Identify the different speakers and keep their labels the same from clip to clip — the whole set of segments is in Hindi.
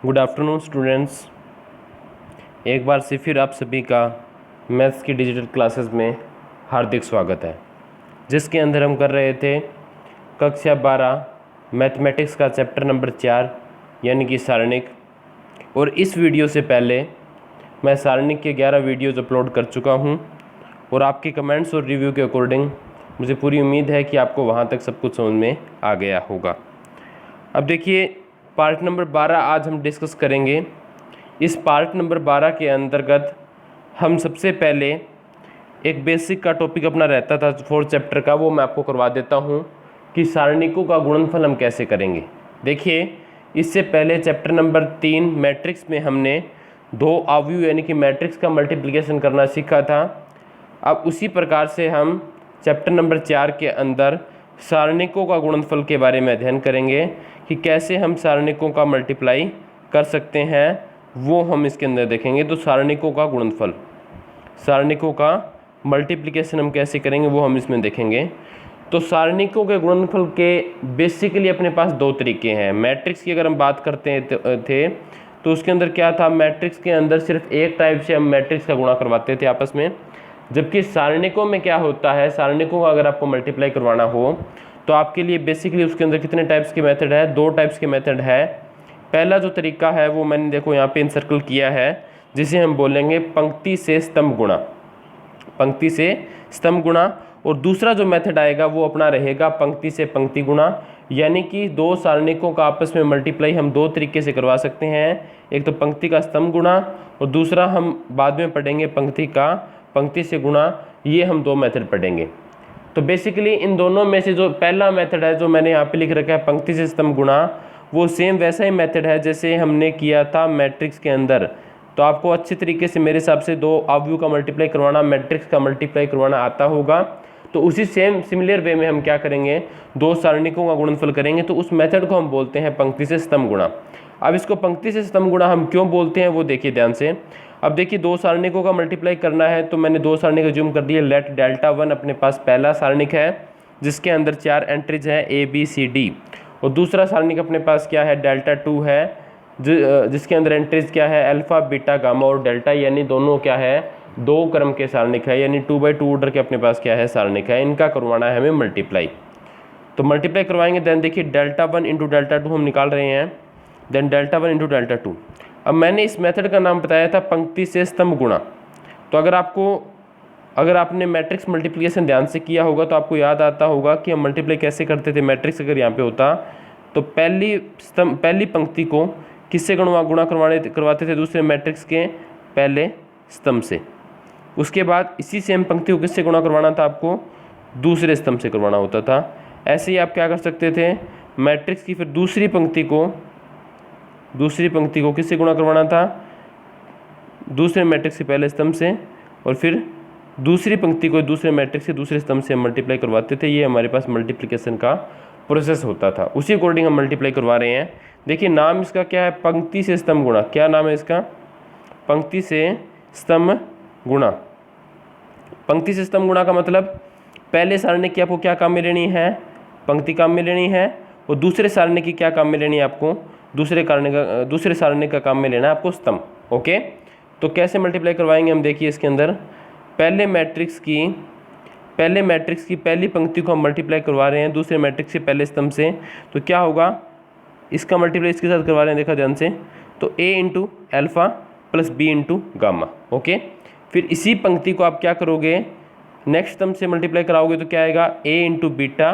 Speaker 1: Good afternoon students. एक बार से फिर आप सभी का मैथ्स की डिजिटल क्लासेस में हार्दिक स्वागत है, जिसके अंदर हम कर रहे थे कक्षा 12 मैथमेटिक्स का चैप्टर नंबर 4 यानी कि सारणिक। और इस वीडियो से पहले मैं सारणिक के 11 वीडियोज़ अपलोड कर चुका हूं और आपके कमेंट्स और रिव्यू के अकॉर्डिंग मुझे पूरी उम्मीद है कि आपको वहां तक सब कुछ समझ में आ गया होगा। अब देखिए, पार्ट नंबर 12 आज हम डिस्कस करेंगे। इस पार्ट नंबर 12 के अंतर्गत हम सबसे पहले एक बेसिक का टॉपिक अपना रहता था 4th चैप्टर का, वो मैं आपको करवा देता हूँ कि सारणिकों का गुणनफल हम कैसे करेंगे। देखिए, इससे पहले चैप्टर नंबर 3 मैट्रिक्स में हमने दो अवयव यानी कि मैट्रिक्स का मल्टीप्लिकेशन करना सीखा था। अब उसी प्रकार से हम चैप्टर नंबर 4 के अंदर सारणिकों का गुणनफल के बारे में अध्ययन करेंगे कि कैसे हम सारणिकों का मल्टीप्लाई कर सकते हैं, वो हम इसके अंदर देखेंगे। तो सारणिकों का गुणनफल, सारणिकों का मल्टीप्लिकेशन हम कैसे करेंगे वो हम इसमें देखेंगे। तो सारणिकों के गुणनफल के बेसिकली अपने पास दो तरीके हैं। मैट्रिक्स की अगर हम बात करते थे तो उसके अंदर क्या था, मैट्रिक्स के अंदर सिर्फ एक टाइप से हम मैट्रिक्स का गुणा करवाते थे आपस में, जबकि सारणिकों में क्या होता है, सारणिकों का अगर आपको मल्टीप्लाई करवाना हो तो आपके लिए बेसिकली उसके अंदर कितने टाइप्स के मेथड है, दो टाइप्स के मेथड है। पहला जो तरीका है वो मैंने देखो यहाँ पे इंसर्कल किया है, जिसे हम बोलेंगे पंक्ति से स्तंभ गुणा, पंक्ति से स्तंभ गुणा। और दूसरा जो मेथड आएगा वो अपना रहेगा पंक्ति से पंक्ति गुणा, यानी कि दो सारणिकों का आपस में मल्टीप्लाई हम दो तरीके से करवा सकते हैं। एक तो पंक्ति का स्तंभ गुणा और दूसरा हम बाद में पढ़ेंगे पंक्ति का पंक्ति से गुणा। ये हम दो मेथड पढ़ेंगे। तो बेसिकली इन दोनों में से जो पहला मेथड है जो मैंने यहाँ पे लिख रखा है पंक्ति से स्तंभ गुणा, वो सेम वैसा ही मेथड है जैसे हमने किया था मैट्रिक्स के अंदर। तो आपको अच्छे तरीके से मेरे हिसाब से दो अवयव का मल्टीप्लाई करवाना, मैट्रिक्स का मल्टीप्लाई करवाना आता होगा। तो उसी सेम सिमिलर वे में हम क्या करेंगे, दो सारणिकों का गुणनफल करेंगे। तो उस मेथड को हम बोलते हैं पंक्ति से स्तंभ गुणा। अब इसको पंक्ति से स्तंभ गुणा हम क्यों बोलते हैं वो देखिए ध्यान से। अब देखिए, दो सारणिकों का मल्टीप्लाई करना है तो मैंने दो सारणिक ज्यूम कर दिए। लेट डेल्टा 1 अपने पास पहला सारणिक है जिसके अंदर 4 एंट्रीज है ए बी सी डी, और दूसरा सारणिक अपने पास क्या है, डेल्टा 2 है जिसके अंदर एंट्रीज क्या है, अल्फा बीटा गामा और डेल्टा, यानी दोनों क्या है, दो क्रम के सारणिक है, यानी 2x2 ऑर्डर के अपने पास क्या है, सारणिक है। इनका करवाना है हमें मल्टीप्लाई। तो मल्टीप्लाई करवाएंगे, देन देखिए डेल्टा 1 इंटू डेल्टा 2 हम निकाल रहे हैं, देन डेल्टा 1 इंटू डेल्टा 2। अब मैंने इस मेथड का नाम बताया था पंक्ति से स्तंभ गुणा। तो अगर आपने मैट्रिक्स मल्टीप्लिकेशन ध्यान से किया होगा तो आपको याद आता होगा कि हम मल्टीप्लाई कैसे करते थे। मैट्रिक्स अगर यहाँ पे होता तो पहली पंक्ति को किससे गुणा करवाते थे, दूसरे मैट्रिक्स के पहले स्तंभ से। उसके बाद इसी सेम पंक्ति को किससे गुणा करवाना था, आपको दूसरे स्तंभ से करवाना होता था। ऐसे ही आप क्या कर सकते थे, मैट्रिक्स की फिर दूसरी पंक्ति को किससे गुणा करवाना था, दूसरे मैट्रिक्स के पहले स्तंभ से, और फिर दूसरी पंक्ति को दूसरे मैट्रिक्स के दूसरे स्तंभ से मल्टीप्लाई करवाते थे। ये हमारे पास मल्टीप्लिकेशन का प्रोसेस होता था, उसी अकॉर्डिंग हम मल्टीप्लाई करवा रहे हैं। देखिए, नाम इसका क्या है, पंक्ति से स्तंभ गुणा। क्या नाम है इसका, पंक्ति से स्तंभ गुणा। पंक्ति से स्तंभ गुणा का मतलब पहले सारणिक की आपको क्या काम में लेनी है, पंक्ति काम में लेनी है, और दूसरे सारणिक की क्या काम में लेनी है, आपको दूसरे सारणिक का काम में लेना है आपको स्तंभ। ओके, तो कैसे मल्टीप्लाई करवाएंगे हम, देखिए इसके अंदर पहले मैट्रिक्स की पहली पंक्ति को हम मल्टीप्लाई करवा रहे हैं दूसरे मैट्रिक्स के पहले स्तंभ से। तो क्या होगा, इसका मल्टीप्लाई इसके साथ करवा रहे हैं, देखा ध्यान से। तो a into alpha plus B into gamma. Okay, फिर इसी पंक्ति को आप क्या करोगे, नेक्स्ट स्तंभ से मल्टीप्लाई कराओगे तो क्या आएगा, a into beta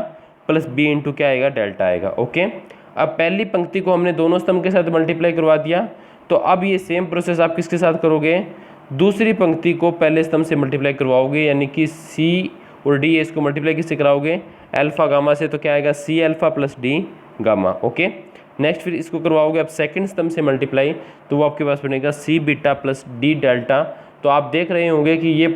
Speaker 1: plus B into क्या आएगा, डेल्टा आएगा। ओके, अब पहली पंक्ति को हमने दोनों स्तंभ के साथ मल्टीप्लाई करवा दिया। तो अब ये सेम प्रोसेस आप किसके साथ करोगे, दूसरी पंक्ति को पहले स्तंभ से मल्टीप्लाई करवाओगे, यानी कि सी और डी, इसको मल्टीप्लाई किससे कराओगे, अल्फा गामा से। तो क्या आएगा, C alpha plus D gamma. Okay, next फिर इसको करवाओगे अब सेकंड स्तंभ से मल्टीप्लाई, तो वो आपके पास बनेगा C beta plus D delta. तो आप देख रहे होंगे कि ये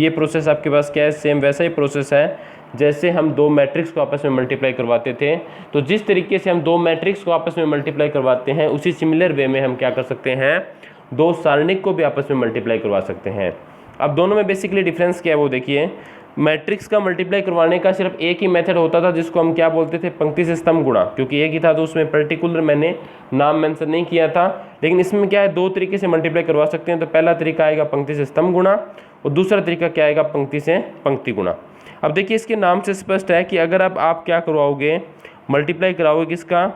Speaker 1: प्रोसेस आपके पास क्या है, सेम वैसा ही प्रोसेस है जैसे हम दो मैट्रिक्स को आपस में मल्टीप्लाई करवाते थे। तो जिस तरीके से हम दो मैट्रिक्स को आपस में मल्टीप्लाई करवाते हैं, उसी सिमिलर वे में हम क्या कर सकते हैं, दो सारणिक को भी आपस में मल्टीप्लाई करवा सकते हैं। अब दोनों में बेसिकली डिफरेंस क्या है वो देखिए। मैट्रिक्स का मल्टीप्लाई करवाने का सिर्फ एक ही मेथड होता था, जिसको हम क्या बोलते थे, पंक्ति से स्तंभ गुणा, क्योंकि एक ही था तो उसमें पर्टिकुलर मैंने नाम मेंशन नहीं किया था। लेकिन इसमें क्या है, दो तरीके से मल्टीप्लाई करवा सकते हैं। तो पहला तरीका आएगा पंक्ति से स्तंभ गुणा और दूसरा तरीका क्या आएगा, पंक्ति से पंक्ति गुणा। अब देखिए इसके नाम से स्पष्ट है कि अगर आप क्या करवाओगे, मल्टीप्लाई कराओगे किसका,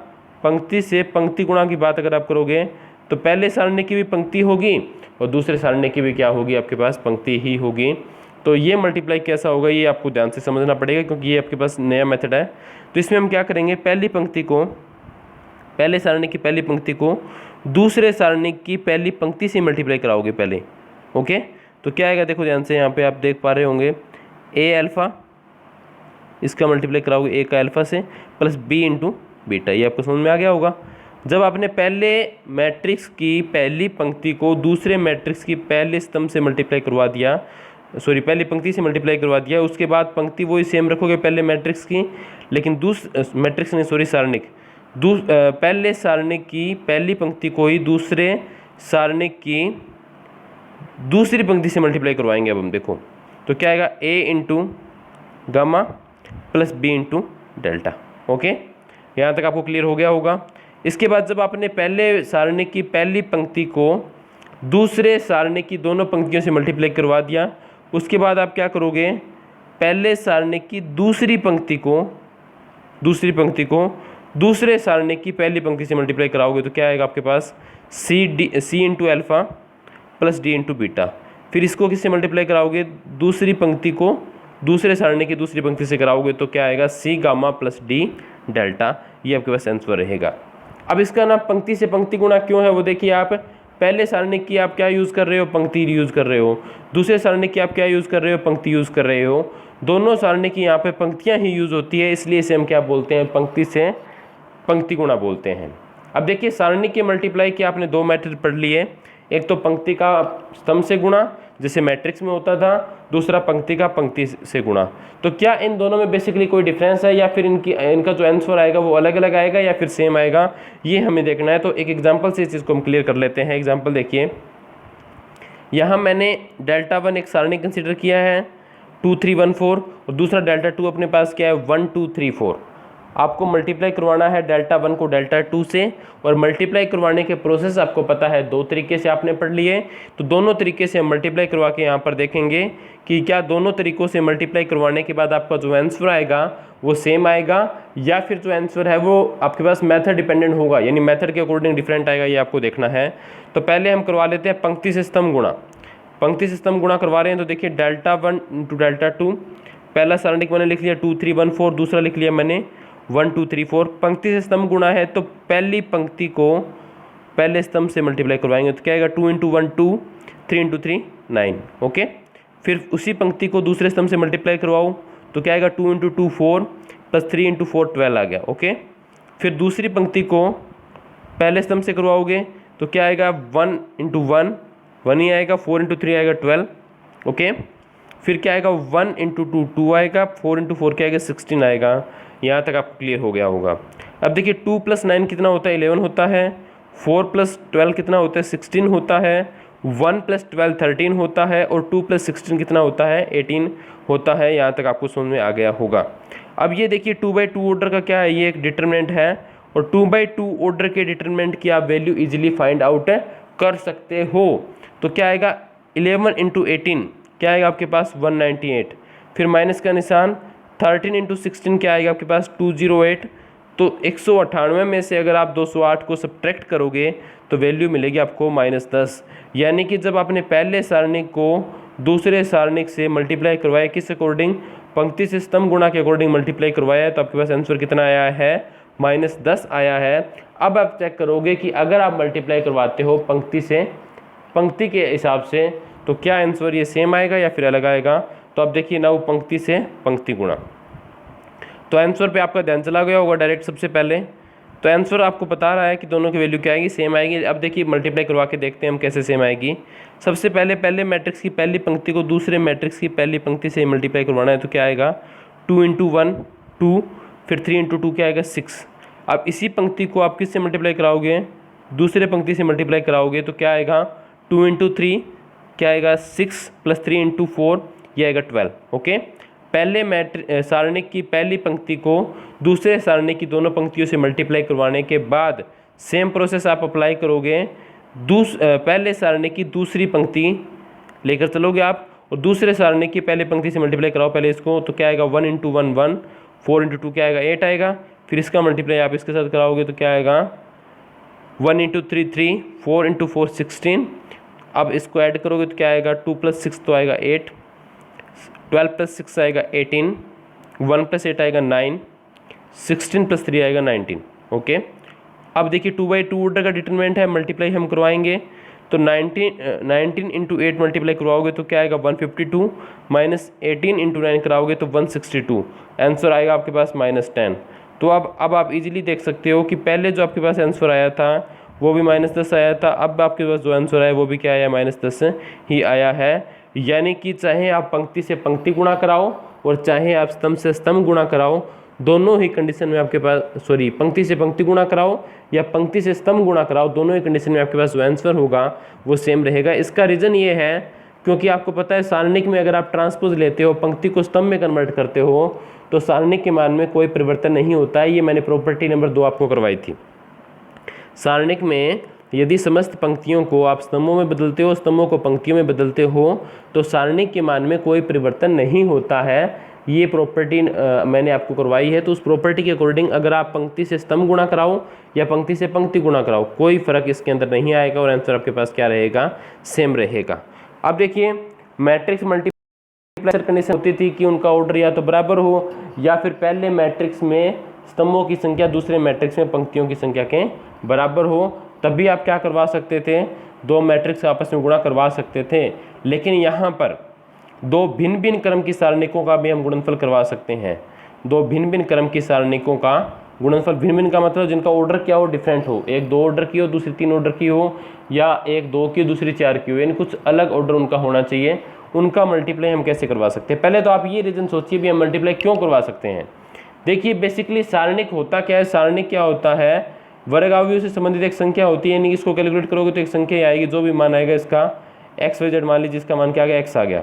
Speaker 1: पंक्ति से पंक्ति गुणा की बात अगर आप करोगे तो पहले सारणी की भी पंक्ति होगी और दूसरे सारणी की भी क्या होगी, आपके पास पंक्ति ही होगी। तो ये मल्टीप्लाई कैसा होगा ये आपको ध्यान से समझना पड़ेगा, क्योंकि ये आपके पास नया मेथड है। तो इसमें हम क्या करेंगे, पहली पंक्ति को, पहले सारणी की पहली पंक्ति को दूसरे सारणी की पहली पंक्ति से मल्टीप्लाई कराओगे पहले। ओके, तो क्या आएगा, देखो ध्यान से, यहाँ पे आप देख पा रहे होंगे ए अल्फ़ा, इसका मल्टीप्लाई कराओगे ए का अल्फ़ा से प्लस बी इंटू बीटा। ये आपको समझ में आ गया होगा। जब आपने पहले मैट्रिक्स की पहली पंक्ति को दूसरे मैट्रिक्स की पहले स्तंभ से मल्टीप्लाई करवा दिया, सॉरी पहली पंक्ति से मल्टीप्लाई करवा दिया, उसके बाद पंक्ति वही सेम रखोगे पहले मैट्रिक्स की, लेकिन मैट्रिक्स नहीं सॉरी सारणिक, पहले सारणिक की पहली पंक्ति को ही दूसरे सारणिक की दूसरी पंक्ति से मल्टीप्लाई करवाएंगे। अब हम देखो तो क्या आएगा, A into gamma plus B into delta. Okay, यहाँ तक आपको क्लियर हो गया होगा। इसके बाद जब आपने पहले सारणी की पहली पंक्ति को दूसरे सारणी की दोनों पंक्तियों से मल्टीप्लाई करवा दिया, उसके बाद आप क्या करोगे, पहले सारणी की दूसरी पंक्ति को दूसरे सारणी की पहली पंक्ति से मल्टीप्लाई कराओगे तो क्या आएगा आपके पास, C into alpha plus D into beta. फिर इसको किससे मल्टीप्लाई कराओगे, दूसरी पंक्ति को दूसरे सारणी की दूसरी पंक्ति से कराओगे तो क्या आएगा, सी गामा प्लस डी डेल्टा। ये आपके पास आंसर रहेगा। अब इसका नाम पंक्ति से पंक्ति गुणा क्यों है वो देखिए, आप पहले सारणी की आप क्या यूज़ कर रहे हो, पंक्ति यूज़ कर रहे हो, दूसरे सारणी की आप क्या यूज़ कर रहे हो, पंक्ति यूज़ कर रहे हो, दोनों सारणी की यहाँ पे पंक्तियाँ ही यूज़ होती है, इसलिए इसे हम क्या बोलते हैं, पंक्ति से पंक्ति गुणा बोलते हैं। अब देखिए सारणी के मल्टीप्लाई के आपने दो मेथड पढ़ लिए, एक तो पंक्ति का स्तंभ से गुणा जैसे मैट्रिक्स में होता था, दूसरा पंक्ति का पंक्ति से गुणा। तो क्या इन दोनों में बेसिकली कोई डिफरेंस है या फिर इनका जो आंसर आएगा वो अलग अलग आएगा या फिर सेम आएगा, ये हमें देखना है। तो एक एग्जांपल से इस चीज़ को हम क्लियर कर लेते हैं। एग्जांपल देखिए, यहाँ मैंने डेल्टा 1 एक सारणी कंसिडर किया है 2 3 1 4 और दूसरा डेल्टा 2 अपने पास क्या है 1 2 3 4। आपको मल्टीप्लाई करवाना है डेल्टा 1 को डेल्टा 2 से, और मल्टीप्लाई करवाने के प्रोसेस आपको पता है दो तरीके से आपने पढ़ लिए। तो दोनों तरीके से हम मल्टीप्लाई करवा के यहाँ पर देखेंगे कि क्या दोनों तरीक़ों से मल्टीप्लाई करवाने के बाद आपका जो आंसर आएगा वो सेम आएगा या फिर जो आंसर है वो आपके पास मेथड डिपेंडेंट होगा, यानी मेथड के अकॉर्डिंग डिफरेंट आएगा, ये आपको देखना है। तो पहले हम करवा लेते हैं पंक्ति से स्तंभ गुणा। पंक्ति से स्तंभ गुणा करवा रहे हैं तो देखिए डेल्टा 1 इंटू डेल्टा 2, पहला सारणिक मैंने लिख लिया 2 3 1 4, दूसरा लिख लिया मैंने 1 2 3 4। पंक्ति से स्तंभ गुणा है तो पहली पंक्ति को पहले स्तंभ से मल्टीप्लाई करवाएंगे तो क्या आएगा 2 इंटू 1 2, 3 इंटू 3 9। ओके, फिर उसी पंक्ति को दूसरे स्तंभ से मल्टीप्लाई करवाओ तो क्या आएगा 2 इंटू 2 4 प्लस 3 इंटू 4 12 आ गया। ओके, फिर दूसरी पंक्ति को पहले स्तंभ से करवाओगे तो क्या आएगा 1 इंटू 1 1 ही आएगा, 4 इंटू 3 आएगा 12। ओके, फिर क्या आएगा 1 इंटू 2 2 आएगा, 4 इंटू 4 क्या आएगा 16 आएगा। यहाँ तक आपको क्लियर हो गया होगा। अब देखिए 2 + 9 कितना होता है 11 होता है, 4 + 12 कितना होता है 16 होता है, 1 + 12 13 होता है और 2 + 16 कितना होता है 18 होता है। यहाँ तक आपको समझ में आ गया होगा। अब ये देखिए 2/2 ऑर्डर का क्या है, ये एक डिटरमिनेंट है और 2/2 ऑर्डर के डिटरमिनेंट की आप वैल्यू इजीली फाइंड आउट कर सकते हो। तो क्या आएगा 11 इंटू 18 क्या आएगा आपके पास 198, फिर माइनस का निशान 13 इंटू 16 क्या आएगा आपके पास 208। तो 198 में से अगर आप 208 को सब्ट्रैक्ट करोगे तो वैल्यू मिलेगी आपको -10। यानी कि जब आपने पहले सारणिक को दूसरे सारणिक से मल्टीप्लाई करवाया किस अकॉर्डिंग, पंक्ति से स्तंभ गुणा के अकॉर्डिंग मल्टीप्लाई करवाया है तो आपके पास आंसर कितना आया है -10 आया है। अब आप चेक करोगे कि अगर आप मल्टीप्लाई करवाते हो पंक्ति से पंक्ति के हिसाब से तो क्या आंसर ये सेम आएगा या फिर अलग आएगा। तो अब देखिए ना वो पंक्ति से पंक्ति गुणा, तो आंसर पे आपका ध्यान चला गया होगा डायरेक्ट सबसे पहले। तो आंसर आपको बता रहा है कि दोनों की वैल्यू क्या आएगी, सेम आएगी। अब देखिए मल्टीप्लाई करवा के देखते हैं हम कैसे सेम आएगी। सबसे पहले मैट्रिक्स की पहली पंक्ति को दूसरे मैट्रिक्स की पहली पंक्ति से मल्टीप्लाई करवाना है तो क्या आएगा 2 इंटू 1 2, फिर 3 इंटू 2 क्या आएगा 6। अब इसी पंक्ति को आप किससे मल्टीप्लाई कराओगे, दूसरे पंक्ति से मल्टीप्लाई कराओगे तो क्या आएगा 2 इंटू 3 क्या आएगा 6 प्लस 3 इंटू 4 ये आएगा 12। ओके, पहले सारणिक की पहली पंक्ति को दूसरे सारणिक की दोनों पंक्तियों से मल्टीप्लाई करवाने के बाद सेम प्रोसेस आप अप्लाई करोगे, पहले सारणिक की दूसरी पंक्ति लेकर चलोगे आप और दूसरे सारणिक की पहले पंक्ति से मल्टीप्लाई कराओ पहले इसको, तो क्या आएगा 1 × 1 1, 4 × 2 क्या आएगा 8 आएगा। फिर इसका मल्टीप्लाई आप इसके साथ कराओगे तो क्या आएगा 1 × 3 3, 4 × 4 16। अब इसको ऐड करोगे तो क्या आएगा 2 + 6 तो आएगा 8, 12 + 6 आएगा 18, 1 + 8 आएगा 9, 16 + 3 आएगा 19। ओके, अब देखिए 2/2 ऑर्डर का डिटरमिनेंट है, मल्टीप्लाई हम करवाएंगे तो 19 × 8 मल्टीप्लाई करवाओगे तो क्या आएगा 152, -18 × 9 कराओगे तो 162, आंसर आएगा आपके पास -10। तो अब आप इजीली देख सकते हो कि पहले जो आपके पास आंसर आया था वो भी -10 आया था, अब आपके पास जो आंसर आया वो भी क्या आया -10 ही आया है। यानी कि चाहे आप पंक्ति से पंक्ति गुणा कराओ और चाहे आप स्तंभ से स्तंभ गुणा कराओ, दोनों ही कंडीशन में आपके पास पंक्ति से पंक्ति गुणा कराओ या पंक्ति से स्तंभ गुणा कराओ, दोनों ही कंडीशन में आपके पास जो आंसर होगा वो सेम रहेगा। इसका रीज़न ये है क्योंकि आपको पता है सारणिक में अगर आप ट्रांसपोज लेते हो, पंक्ति को स्तंभ में कन्वर्ट करते हो तो सारणिक के मान में कोई परिवर्तन नहीं होता है। ये मैंने प्रॉपर्टी नंबर 2 आपको करवाई थी। सारणिक में यदि समस्त पंक्तियों को आप स्तंभों में बदलते हो, स्तंभों को पंक्तियों में बदलते हो तो सारणिक के मान में कोई परिवर्तन नहीं होता है। ये प्रॉपर्टी मैंने आपको करवाई है। तो उस प्रॉपर्टी के अकॉर्डिंग अगर आप पंक्ति से स्तंभ गुणा कराओ या पंक्ति से पंक्ति गुणा कराओ, कोई फर्क इसके अंदर नहीं आएगा और आंसर आपके पास क्या रहेगा, सेम रहेगा। अब देखिए मैट्रिक्स मल्टीप्लाई कंडीशन होती थी कि उनका ऑर्डर या तो बराबर हो या फिर पहले मैट्रिक्स में स्तंभों की संख्या दूसरे मैट्रिक्स में पंक्तियों की संख्या के बराबर हो, तभी आप क्या करवा सकते थे, दो मैट्रिक्स आपस में गुणा करवा सकते थे। लेकिन यहाँ पर दो भिन्न भिन्न क्रम की सारणिकों का भी हम गुणनफल करवा सकते हैं। दो भिन्न भिन्न क्रम की सारणिकों का गुणनफल, भिन्न भिन्न का मतलब जिनका ऑर्डर क्या हो, डिफरेंट हो, एक 2 ऑर्डर की हो दूसरी 3 ऑर्डर की हो, या एक 2 की दूसरी 4 की हो, यानी कुछ अलग ऑर्डर उनका होना चाहिए। उनका मल्टीप्लाई हम कैसे करवा सकते हैं, पहले तो आप ये रीज़न सोचिए भी हम मल्टीप्लाई क्यों करवा सकते हैं। देखिए बेसिकली सारणिक होता क्या है, सारणिक क्या होता है, वर्ग अवयव से संबंधित एक संख्या होती है, यानी इसको कैलकुलेट करोगे तो एक संख्या आएगी, जो भी मान आएगा इसका XYZ मान लीजिए, इसका मान क्या आ गया, x आ गया।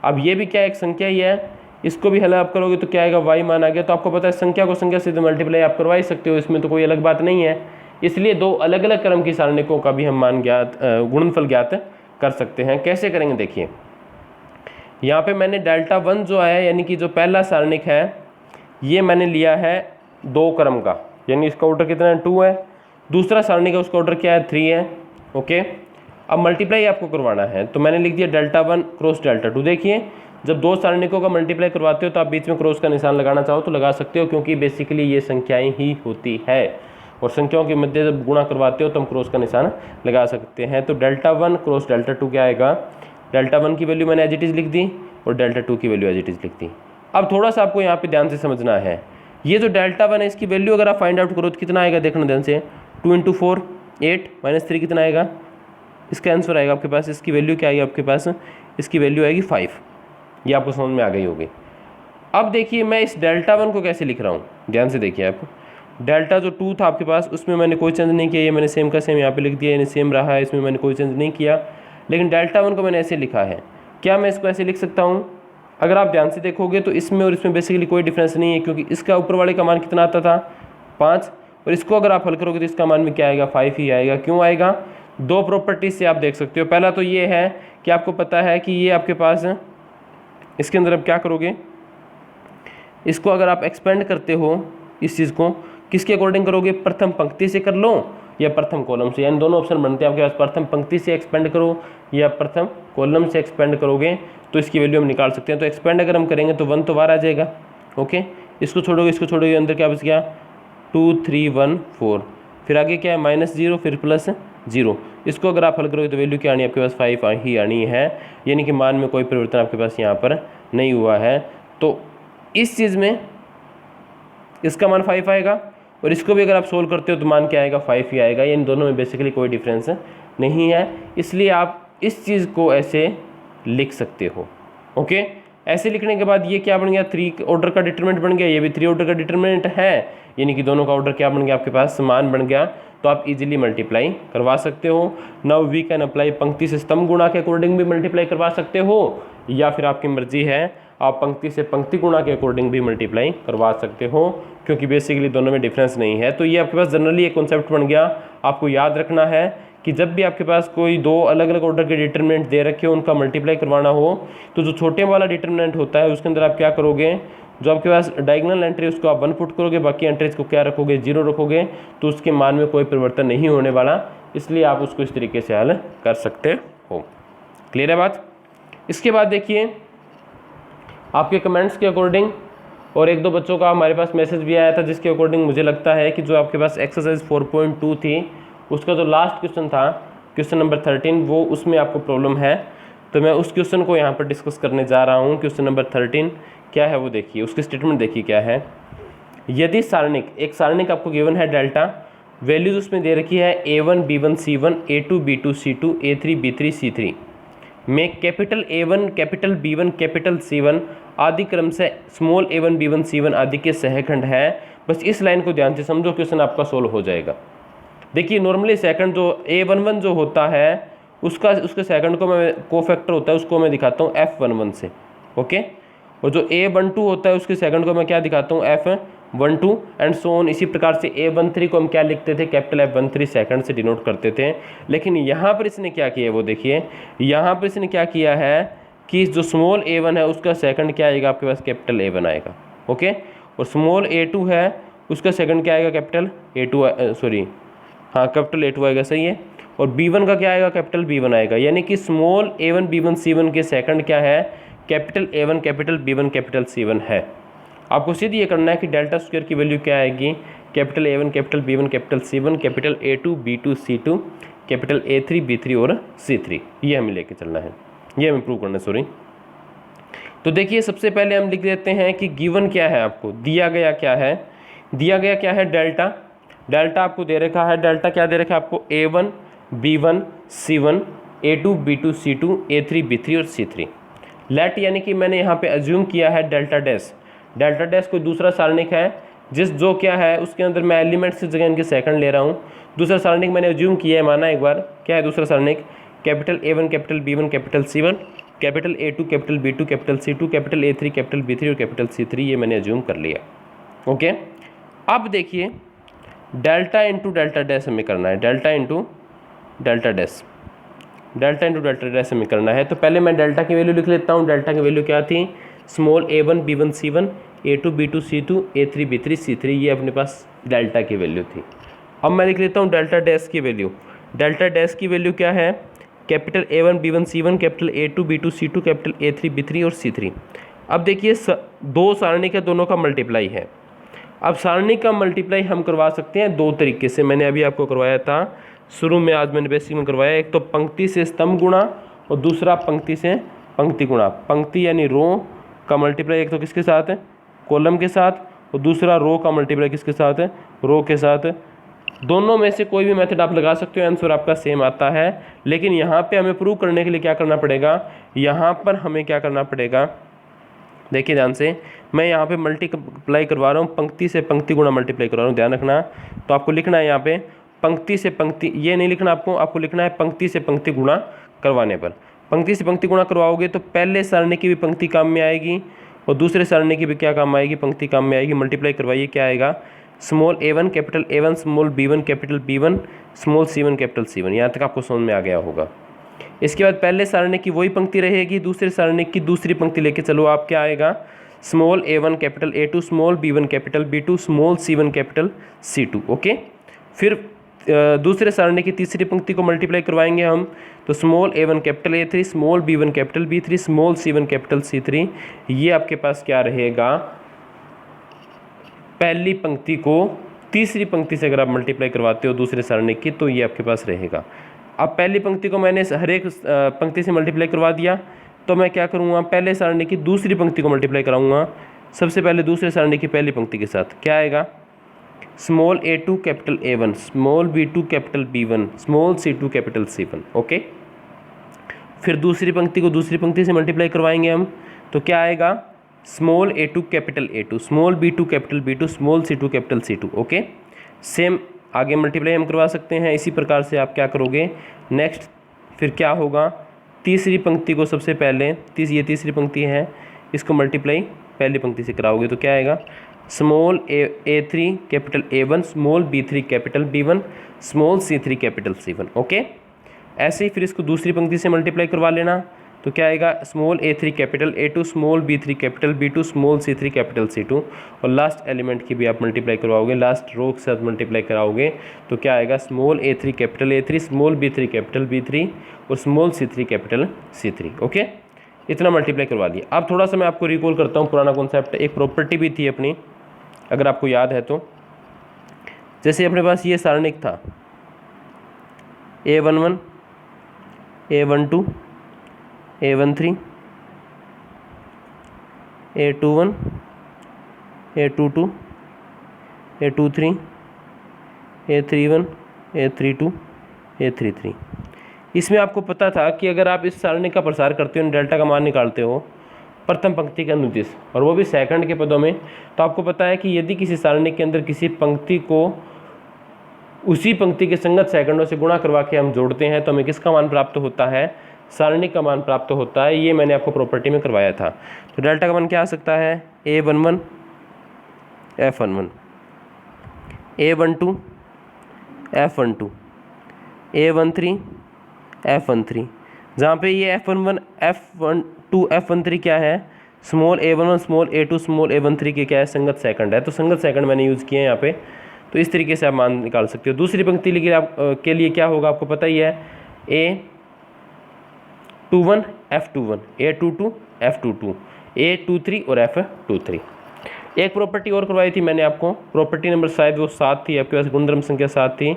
Speaker 1: अब ये भी क्या एक संख्या ही है, इसको भी हल आप करोगे तो क्या आएगा, y मान आ गया। तो आपको पता है संख्या को संख्या से तो मल्टीप्लाई आप करवा ही सकते हो, इसमें तो कोई अलग बात नहीं है। इसलिए दो अलग अलग क्रम की सारणिकों का भी हम मान गुणनफल ज्ञात कर सकते हैं। कैसे करेंगे देखिए, यहाँ पे मैंने Δ1 जो है यानी कि जो पहला सारणिक है ये मैंने लिया है 2 क्रम का, यानी इसका ऑर्डर कितना है 2 है। दूसरा सारणिक है उसका ऑर्डर क्या है 3 है। ओके, अब मल्टीप्लाई आपको करवाना है तो मैंने लिख दिया Δ1 क्रॉस Δ2। देखिए जब दो सारणिकों का मल्टीप्लाई करवाते हो तो आप बीच में क्रॉस का निशान लगाना चाहो तो लगा सकते हो, क्योंकि बेसिकली ये संख्याएं ही होती है और संख्याओं के मध्य जब गुणा करवाते हो तो हम क्रॉस का निशान लगा सकते हैं। तो Δ1 क्रॉस Δ2 क्या आएगा, Δ1 की वैल्यू मैंने एज इट इज़ लिख दी और Δ2 की वैल्यू एज इट इज़ लिख दी। अब थोड़ा सा आपको यहाँ पे ध्यान से समझना है, ये जो Δ1 है इसकी वैल्यू अगर आप फाइंड आउट करो तो कितना आएगा, देखना ध्यान से, 2 × 4 8 -3 कितना आएगा, इसका आंसर आएगा आपके पास, इसकी वैल्यू क्या आएगी आपके पास, इसकी वैल्यू आएगी 5। ये आपको समझ में आ गई होगी। अब देखिए मैं इस Δ1 को कैसे लिख रहा हूँ, ध्यान से देखिए आप, डेल्टा जो 2 था आपके पास उसमें मैंने कोई चेंज नहीं किया, ये मैंने सेम का सेम यहाँ पे लिख दिया, यानी सेम रहा है, इसमें मैंने कोई चेंज नहीं किया। लेकिन Δ1 को मैंने ऐसे लिखा है, क्या मैं इसको ऐसे लिख सकता हूँ, अगर आप ध्यान से देखोगे तो इसमें और इसमें बेसिकली कोई डिफरेंस नहीं है, क्योंकि इसका ऊपर वाले का मान कितना आता था 5, और इसको अगर आप हल करोगे तो इसका मान भी क्या आएगा 5 ही आएगा। क्यों आएगा, दो प्रॉपर्टीज से आप देख सकते हो। पहला तो ये है कि आपको पता है कि ये आपके पास इसके अंदर आप क्या करोगे, इसको अगर आप एक्सपेंड करते हो इस चीज़ को किसके अकॉर्डिंग करोगे, प्रथम पंक्ति से कर लो या प्रथम कॉलम से, यानी दोनों ऑप्शन बनते हैं आपके पास, प्रथम पंक्ति से एक्सपेंड करो या प्रथम कॉलम से एक्सपेंड करोगे तो इसकी वैल्यू हम निकाल सकते हैं। तो एक्सपेंड अगर हम करेंगे तो 1 तो बाहर आ जाएगा। ओके, इसको छोड़ोगे अंदर क्या बच गया 2 3 1 4, फिर आगे क्या है -0 फिर +0। इसको अगर आप हल करोगे तो वैल्यू क्या आनी है आपके पास 5 ही आनी है, यानी कि मान में कोई परिवर्तन आपके पास यहाँ पर नहीं हुआ है। तो इस चीज़ में इसका मान 5 आएगा और इसको भी अगर आप सोल्व करते हो तो मान क्या आएगा 5 ही आएगा, यानी दोनों में बेसिकली कोई डिफरेंस नहीं है। इसलिए आप इस चीज़ को ऐसे लिख सकते हो। ओके, ऐसे लिखने के बाद ये क्या बन गया 3 ऑर्डर का डिटरमिनेंट बन गया, ये भी 3 ऑर्डर का डिटरमिनेंट है, यानी कि दोनों का ऑर्डर क्या बन गया आपके पास समान बन गया। तो आप इजीली मल्टीप्लाई करवा सकते हो। नाउ वी कैन अप्लाई, पंक्ति से स्तंभ गुणा के अकॉर्डिंग भी मल्टीप्लाई करवा सकते हो या फिर आपकी मर्जी है आप पंक्ति से पंक्ति गुणा के अकॉर्डिंग भी मल्टीप्लाई करवा सकते हो, क्योंकि बेसिकली दोनों में डिफरेंस नहीं है। तो ये आपके पास जनरली एक कॉन्सेप्ट बन गया। आपको याद रखना है कि जब भी आपके पास कोई दो अलग अलग ऑर्डर के डिटरमिनेंट दे रखे हो, उनका मल्टीप्लाई करवाना हो, तो जो छोटे वाला डिटरमिनेंट होता है उसके अंदर आप क्या करोगे, जो आपके पास डायगोनल एंट्री उसको आप 1 पुट करोगे, बाकी एंट्रीज को क्या रखोगे, 0 रखोगे, तो उसके मान में कोई परिवर्तन नहीं होने वाला, इसलिए आप उसको इस तरीके से हल कर सकते हो। क्लियर है बात। इसके बाद देखिए आपके कमेंट्स के अकॉर्डिंग और एक दो बच्चों का हमारे पास मैसेज भी आया था, जिसके अकॉर्डिंग मुझे लगता है कि जो आपके पास एक्सरसाइज 4.2 थी, उसका जो लास्ट क्वेश्चन था, क्वेश्चन नंबर 13, वो उसमें आपको प्रॉब्लम है। तो मैं उस क्वेश्चन को यहाँ पर डिस्कस करने जा रहा हूँ। क्वेश्चन नंबर 13 क्या है वो देखिए, उसकी स्टेटमेंट देखिए क्या है। यदि सारणिक, एक सारणिक आपको गिवन है डेल्टा, वैल्यूज उसमें दे रखी है A1 B1 C1 A2 B2 C2 A3 B3 C3 में capital A1 capital B1 capital C1 आदि क्रम से स्मॉल A1 B1 C1 आदि के सहखंड है। बस इस लाइन को ध्यान से समझो, क्वेश्चन आपका सोल्व हो जाएगा। देखिए नॉर्मली सेकंड जो A11 जो होता है उसके सेकंड को मैं कोफैक्टर होता है उसको मैं दिखाता हूँ F11 से, ओके। और जो A12 होता है उसके सेकंड को मैं क्या दिखाता हूँ, F12 एंड सो ऑन। इसी प्रकार से A13 को हम क्या लिखते थे, कैपिटल F13 सेकंड से डिनोट करते थे। लेकिन यहाँ पर इसने क्या किया वो देखिए, यहाँ पर इसने क्या किया है कि जो स्मॉल A1 है उसका सेकंड क्या आएगा आपके पास, कैपिटल A1 आएगा, ओके। और स्मॉल A2 है उसका सेकंड क्या आएगा, कैपिटल A2 सॉरी हाँ कैपिटल A2 आएगा, सही है। और B1 का क्या आएगा, कैपिटल B1 आएगा। यानी कि स्मॉल A1 B1 C1 के सेकंड क्या है, capital A1 capital B1 capital C1 है। आपको सीधे ये करना है कि डेल्टा स्क्वायर की वैल्यू क्या आएगी, capital A1 capital B1 capital C1 capital A2 B2 C2 capital A3 B3 और C3, ये हमें लेके चलना है, ये हमें प्रूव करना है, सॉरी। तो देखिए सबसे पहले हम लिख देते हैं कि गिवन क्या है, आपको दिया गया क्या है, दिया गया क्या है, डेल्टा। डेल्टा आपको दे रखा है, डेल्टा क्या दे रखा है आपको, A1 B1 C1 A2 B2 C2 A3 B3 और C3। लेट यानी कि मैंने यहाँ पे अज्यूम किया है डेल्टा डैश। डेल्टा डैश कोई दूसरा सारणिक है जिस जो क्या है उसके अंदर मैं एलिमेंट्स की जगह इनके सेकंड ले रहा हूँ। दूसरा सारणिक मैंने अज्यूम किया है, माना एक बार, क्या है दूसरा सारणिक, capital A1 capital B1 capital C1 capital A2 capital B2 capital C2 capital A3 capital B3 और कैपिटल C3, ये मैंने अज्यूम कर लिया, ओके। अब देखिए डेल्टा इंटू डेल्टा डैश हमें करना है, delta into delta dash, delta into delta dash हमें करना है। तो पहले मैं डेल्टा की वैल्यू लिख लेता हूँ। डेल्टा की वैल्यू क्या थी, small A1 B1 C1 A2 B2 C2 A3 B3 C3, ये अपने पास डेल्टा की वैल्यू थी। अब मैं लिख लेता हूँ डेल्टा डैश की वैल्यू। डेल्टा डैश की वैल्यू क्या है, capital A1 B1 C1 capital A2 B2 C2 capital A3 B3 और C3। अब देखिए दो सारणी के दोनों का मल्टीप्लाई है। अब सारणी का मल्टीप्लाई हम करवा सकते हैं दो तरीके से, मैंने अभी आपको करवाया था शुरू में, आज मैंने बेसिक में करवाया। एक तो पंक्ति से स्तंभ गुणा और दूसरा पंक्ति से पंक्ति गुणा। पंक्ति यानी रो का मल्टीप्लाई एक तो किसके साथ है, कॉलम के साथ, और दूसरा रो का मल्टीप्लाई किसके साथ है, रो के साथ। दोनों में से कोई भी मेथड आप लगा सकते हो, आंसर आपका सेम आता है। लेकिन यहाँ पे हमें प्रूव करने के लिए क्या करना पड़ेगा, यहाँ पर हमें क्या करना पड़ेगा, देखिए ध्यान से, मैं यहाँ पे मल्टीप्लाई करवा रहा हूँ, पंक्ति से पंक्ति गुणा मल्टीप्लाई करवा रहा हूँ, ध्यान रखना। तो आपको लिखना है यहाँ पे पंक्ति से पंक्ति, ये नहीं लिखना आपको लिखना है पंक्ति से पंक्ति गुणा करवाने पर। पंक्ति से पंक्ति गुणा करवाओगे तो पहले सारणी की भी पंक्ति काम में आएगी और दूसरे सारणी की भी क्या काम आएगी, पंक्ति काम में आएगी। मल्टीप्लाई करवाइए, क्या आएगा, small A1 capital A1 small B1 capital B1 small C1 capital C1। यहाँ तक आपको समझ में आ गया होगा। इसके बाद पहले सारणी की वही पंक्ति रहेगी, दूसरे सारणी की दूसरी पंक्ति लेके चलो, आप क्या आएगा, small A1 capital A2 small B1 capital B2 small C1 capital C2, okay. फिर दूसरे सारणी की तीसरी पंक्ति को मल्टीप्लाई करवाएंगे हम, तो small A1 capital A3 small B1 capital B3 small C1 capital C3। ये आपके पास क्या रहेगा, पहली पंक्ति को तीसरी पंक्ति से अगर आप मल्टीप्लाई करवाते हो दूसरे सारणी की, तो ये आपके पास रहेगा। अब पहली पंक्ति को मैंने हर एक पंक्ति से मल्टीप्लाई करवा दिया, तो मैं क्या करूँगा, पहले सारणी की दूसरी पंक्ति को मल्टीप्लाई कराऊंगा। सबसे पहले दूसरे सारणी की पहली पंक्ति के साथ क्या आएगा, small A2 capital A1 small B2 capital B1 small C2 capital C1, okay. फिर दूसरी पंक्ति को दूसरी पंक्ति से मल्टीप्लाई करवाएंगे हम, तो क्या आएगा, small A2 capital A2 small B2 capital B2 small C2 capital C2, okay. Same आगे मल्टीप्लाई हम करवा सकते हैं। इसी प्रकार से आप क्या करोगे, नेक्स्ट फिर क्या होगा, तीसरी पंक्ति को सबसे पहले ये तीसरी पंक्ति है, इसको मल्टीप्लाई पहली पंक्ति से कराओगे तो क्या आएगा, small a3 capital A1, small b3 capital B1, small c3 capital C1। Okay, ऐसे ही फिर इसको दूसरी पंक्ति से मल्टीप्लाई करवा लेना तो क्या आएगा, small a3 capital A2, small b3 capital B2, small c3 capital C2। और लास्ट एलिमेंट की भी आप मल्टीप्लाई करवाओगे, लास्ट रो के साथ मल्टीप्लाई कराओगे तो क्या आएगा, small a3 capital A3, small b3 capital B3 और small c3 capital C3। Okay, इतना मल्टीप्लाई करवा दिया। अब थोड़ा सा मैं आपको रिकॉल करता हूँ पुराना कॉन्सेप्ट। एक प्रॉपर्टी भी थी अपनी, अगर आपको याद है तो, जैसे अपने पास ये सारणिक था A11, A12, A13, A21, A22, A23, A31, A32, A33। इसमें आपको पता था कि अगर आप इस सारणी का प्रसार करते हो, डेल्टा का मान निकालते हो प्रथम पंक्ति के अनुदिश, और वो भी सेकंड के पदों में, तो आपको पता है कि यदि किसी सारणी के अंदर किसी पंक्ति को उसी पंक्ति के संगत सेकंडों से गुणा करवा के हम जोड़ते हैं तो हमें किसका मान प्राप्त होता है, सारणी का मान प्राप्त होता है। ये मैंने आपको प्रॉपर्टी में करवाया था। तो डेल्टा का मान क्या आ सकता है, A11 F11, A12 F12, A13 F13, जहाँ पे ये F11 F12 F13 क्या है, small A11 small A2 small A13 के क्या है, संगत सेकंड है। तो संगत सेकंड मैंने यूज़ किए हैं यहाँ पे। तो इस तरीके से आप मान निकाल सकते हो। दूसरी पंक्ति लेकिन आप के लिए क्या होगा आपको पता ही है, A21 F21, A22 F22, A23 और F23। एक प्रॉपर्टी और करवाई थी मैंने आपको, प्रॉपर्टी नंबर शायद वो 7 थी, आपके पास गुणधर्म संख्या 7 थी,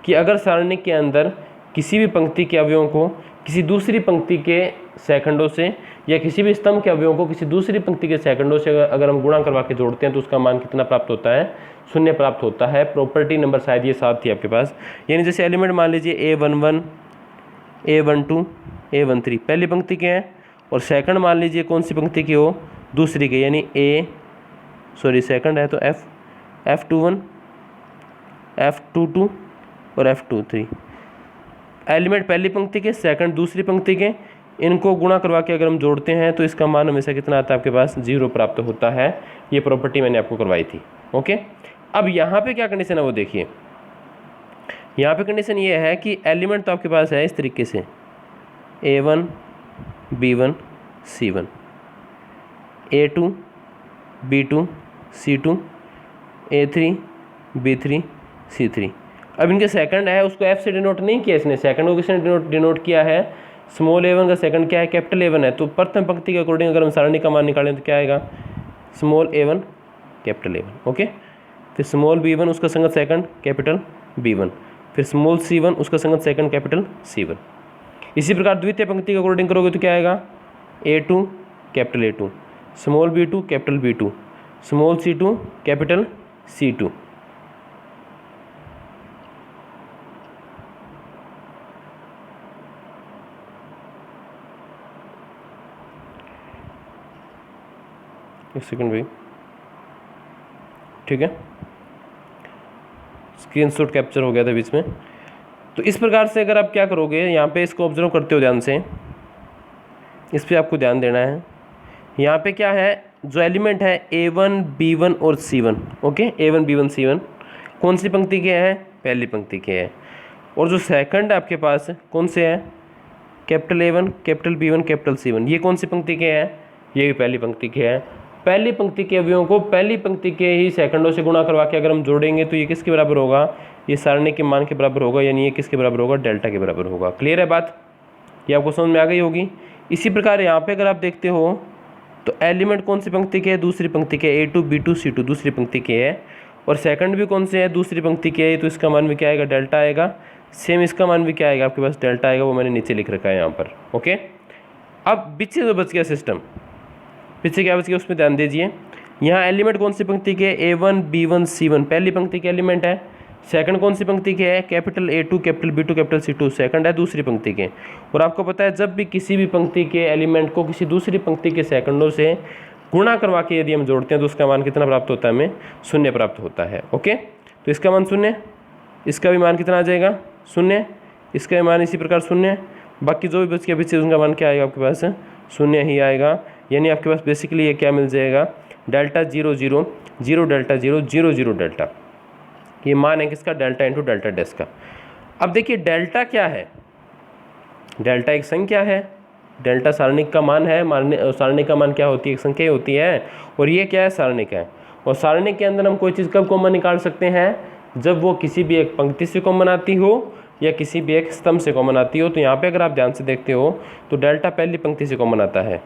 Speaker 1: कि अगर सारणी के अंदर किसी भी पंक्ति के अवयवों को किसी दूसरी पंक्ति के सेकंडों से या किसी भी स्तंभ के अवयवों को किसी दूसरी पंक्ति के सेकंडों से अगर हम गुणा करवा के जोड़ते हैं तो उसका मान कितना प्राप्त होता है, 0 प्राप्त होता है। प्रॉपर्टी नंबर शायद ये 7 थी आपके पास। यानी जैसे एलिमेंट मान लीजिए A11 A12 A13 पहली पंक्ति के हैं, और सेकंड मान लीजिए कौन सी पंक्ति के हो, दूसरी के, यानी सेकंड है तो F21 F22 और F23। एलिमेंट पहली पंक्ति के, सेकंड दूसरी पंक्ति के, इनको गुणा करवा के अगर हम जोड़ते हैं तो इसका मान हमेशा कितना आता है आपके पास, 0 प्राप्त होता है। ये प्रॉपर्टी मैंने आपको करवाई थी। ओके, अब यहाँ पे क्या कंडीशन है वो देखिए। यहाँ पे कंडीशन ये है कि एलिमेंट तो आपके पास है इस तरीके से, A1 B1 C1, A2 B2 C2, A3 B3 C3। अब इनके सेकंड है, उसको F से डिनोट नहीं किया इसने, सेकंड को किसने डिनोट किया है, स्मॉल A1 का सेकंड क्या है, कैपिटल A1 है। तो प्रथम पंक्ति के अकॉर्डिंग अगर हम सारणी का मान निकालें तो क्या आएगा, small A1 capital A1। Okay, फिर स्मॉल B1 उसका संगत सेकंड कैपिटल B1, फिर स्मॉल C1 उसका संगत सेकंड कैपिटल C1। इसी प्रकार द्वितीय पंक्ति के अकॉर्डिंग करोगे तो क्या आएगा, A2 capital A2, small B2 capital B2, small C2 capital C2। एक सेकंड भाई, ठीक है, स्क्रीनशॉट कैप्चर हो गया था बीच में। तो इस प्रकार से अगर आप क्या करोगे, यहाँ पे इसको ऑब्जर्व करते हो ध्यान से, इस पे आपको ध्यान देना है। यहाँ पे क्या है, जो एलिमेंट है A1 B1 और C1, okay, A1 B1 C1 कौन सी पंक्ति के हैं, पहली पंक्ति के हैं। और जो सेकंड है आपके पास कौन से है, capital A1 capital B1 capital C1, ये कौन सी पंक्ति के हैं, ये भी पहली पंक्ति के हैं। पहली पंक्ति के अवयवों को पहली पंक्ति के ही सेकंडों से गुणा करवा के अगर हम जोड़ेंगे तो ये किसके बराबर होगा, ये सारणी के मान के बराबर होगा, यानी ये किसके बराबर होगा, डेल्टा के बराबर होगा। क्लियर है बात, ये आपको समझ में आ गई होगी। इसी प्रकार यहाँ पे अगर आप देखते हो तो एलिमेंट कौन सी पंक्ति के है, दूसरी पंक्ति के, A2 B2 C2 दूसरी पंक्ति के है, और सेकंड भी कौन से है, दूसरी पंक्ति के है, तो इसका मान भी क्या आएगा, डेल्टा आएगा। सेम इसका मान भी क्या आएगा आपके पास, डेल्टा आएगा, वो मैंने नीचे लिख रखा है यहाँ पर। ओके, अब पीछे जो बच गया सिस्टम, पीछे क्या बच गया उसमें ध्यान दीजिए। यहाँ एलिमेंट कौन सी पंक्ति के, A1 B1 C1 पहली पंक्ति के एलिमेंट है, सेकंड कौन सी पंक्ति के है, capital A2 capital B2 capital C2 second है दूसरी पंक्ति के। और आपको पता है जब भी किसी भी पंक्ति के एलिमेंट को किसी दूसरी पंक्ति के सेकंडों से गुणा करवा के यदि हम जोड़ते हैं तो उसका मान कितना प्राप्त होता है, हमें 0 प्राप्त होता है। ओके, तो इसका मान 0, इसका भी मान कितना आ जाएगा 0, इसका भी मान इसी प्रकार 0, बाकी जो भी बच गया पीछे उनका मान क्या आएगा आपके पास, 0 ही आएगा। यानी आपके पास बेसिकली ये क्या मिल जाएगा, डेल्टा 0 0 0 डेल्टा 0 0 0 डेल्टा, ये मान है किसका, डेल्टा इंटू डेल्टा डैश का। अब देखिए डेल्टा क्या है, डेल्टा एक संख्या है, डेल्टा सारणिक का मान है, सारणिक का मान क्या होती है, एक संख्या होती है, और ये क्या है, सारणिक है। और सारणिक के अंदर हम कोई चीज़ कब कॉमन निकाल सकते हैं, जब वो किसी भी एक पंक्ति से कॉमन आती हो या किसी भी एक स्तंभ से कॉमन आती हो। तो यहाँ पे अगर आप ध्यान से देखते हो तो डेल्टा पहली पंक्ति से कॉमन आता है,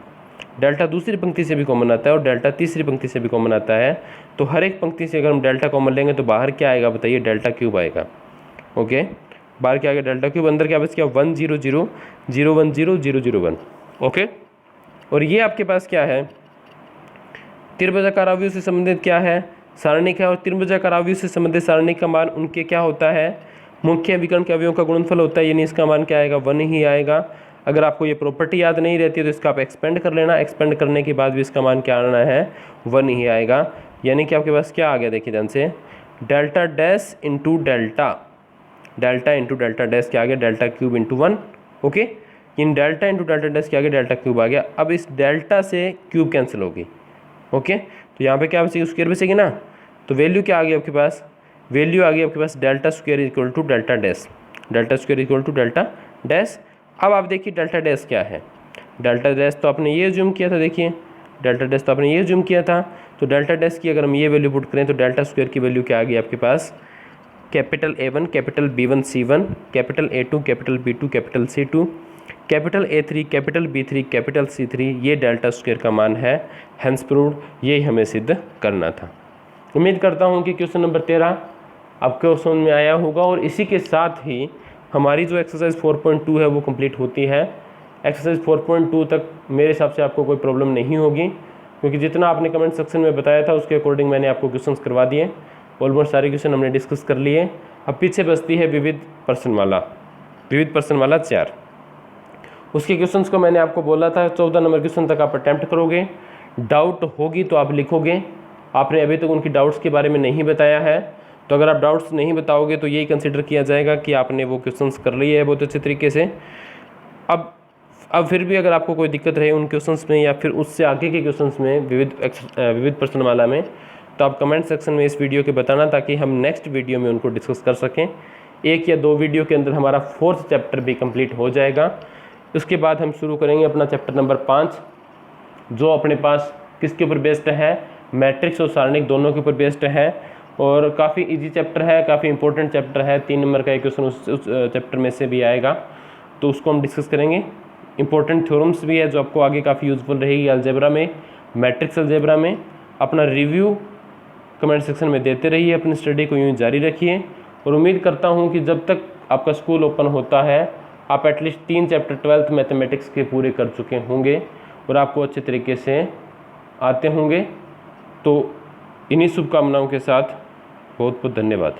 Speaker 1: डेल्टा दूसरी पंक्ति से भी कॉमन आता है और डेल्टा तीसरी पंक्ति से भी कॉमन आता है। तो हर एक पंक्ति से अगर हम डेल्टा कॉमन लेंगे तो बाहर क्या आएगा बताइए, डेल्टा क्यूब आएगा। ओके, बाहर क्या आएगा, डेल्टा क्यूब, अंदर क्या बच गया 1 0 0 0 1 0 0 0 1। ओके, और ये आपके पास क्या है, त्रिभुजाकार अवयव से संबंधित क्या है, सारणिक है। और त्रिभुजाकार अवयव से संबंधित सारणिक का मान उनके क्या होता है, मुख्य विकर्ण के अवयवों का गुणनफल होता है, यानी इसका मान क्या आएगा, 1 ही आएगा। अगर आपको ये प्रॉपर्टी याद नहीं रहती है तो इसका आप एक्सपेंड कर लेना, एक्सपेंड करने के बाद भी इसका मान क्या आना है, 1 ही आएगा। यानी कि आपके पास क्या आ गया, देखिए ध्यान से, delta dash into delta, delta into delta dash क्या आ गया, डेल्टा क्यूब इंटू 1। ओके, इन डेल्टा इंटू डेल्टा डैश क्या आ गया, डेल्टा क्यूब आ गया। अब इस डेल्टा से क्यूब कैंसिल होगी। ओके, तो यहाँ पे क्या बचेगी, स्क्वायर बचेगी ना। तो वैल्यू क्या आ गई आपके पास, वैल्यू आ गई आपके पास delta square equal to delta dash, delta square equal to delta dash. अब आप देखिए डेल्टा डैश क्या है, डेल्टा डैश तो आपने ये ज्यूम किया था, देखिए डेल्टा डैश तो आपने ये ज्यूम किया था। तो डेल्टा डैश की अगर हम ये वैल्यू पुट करें तो डेल्टा स्क्वायर की वैल्यू क्या आ गई आपके पास, capital A1 capital B1 C1 capital A2 capital B2 capital C2 capital A3 capital B3 capital C3, ये डेल्टा स्क्वायर का मान है। हेंस प्रूव्ड, ये हमें सिद्ध करना था। उम्मीद करता हूँ कि क्वेश्चन नंबर 13 आपके समझ में आया होगा। और इसी के साथ ही हमारी जो एक्सरसाइज 4.2 है वो कंप्लीट होती है। एक्सरसाइज 4.2 तक मेरे हिसाब से आपको कोई प्रॉब्लम नहीं होगी, क्योंकि जितना आपने कमेंट सेक्शन में बताया था उसके अकॉर्डिंग मैंने आपको क्वेश्चंस करवा दिए। ऑलमोस्ट सारे क्वेश्चन हमने डिस्कस कर लिए। अब पीछे बचती है विविध प्रश्नमाला, विविध प्रश्नमाला 4। उसके क्वेश्चंस को मैंने आपको बोला था 14 नंबर क्वेश्चन तक आप अटैम्प्ट करोगे। डाउट होगी तो आप लिखोगे। आपने अभी तक उनकी डाउट्स के बारे में नहीं बताया है, तो अगर आप डाउट्स नहीं बताओगे तो यही कंसिडर किया जाएगा कि आपने वो क्वेश्चंस कर लिए है बहुत अच्छे तरीके से। अब फिर भी अगर आपको कोई दिक्कत रहे उन क्वेश्चंस में या फिर उससे आगे के क्वेश्चंस में विविध प्रश्नमाला में, तो आप कमेंट सेक्शन में इस वीडियो के बताना, ताकि हम नेक्स्ट वीडियो में उनको डिस्कस कर सकें। 1 या 2 वीडियो के अंदर हमारा 4th चैप्टर भी कंप्लीट हो जाएगा। उसके बाद हम शुरू करेंगे अपना चैप्टर नंबर 5, जो अपने पास किसके ऊपर बेस्ड है, मैट्रिक्स और सारणिक दोनों के ऊपर बेस्ड है। और काफ़ी इजी चैप्टर है, काफ़ी इंपॉर्टेंट चैप्टर है। 3 नंबर का एक क्वेश्चन उस चैप्टर में से भी आएगा, तो उसको हम डिस्कस करेंगे। इंपॉर्टेंट थ्योरम्स भी है जो आपको आगे काफ़ी यूजफुल रहेगी अलजेब्रा में, मैट्रिक्स अलजेब्रा में। अपना रिव्यू कमेंट सेक्शन में देते रहिए, अपनी स्टडी को यूँ जारी रखिए। और उम्मीद करता हूँ कि जब तक आपका स्कूल ओपन होता है आप एटलीस्ट 3 चैप्टर 12th मैथमेटिक्स के पूरे कर चुके होंगे और आपको अच्छे तरीके से आते होंगे। तो इन्हीं शुभकामनाओं के साथ बहुत बहुत धन्यवाद।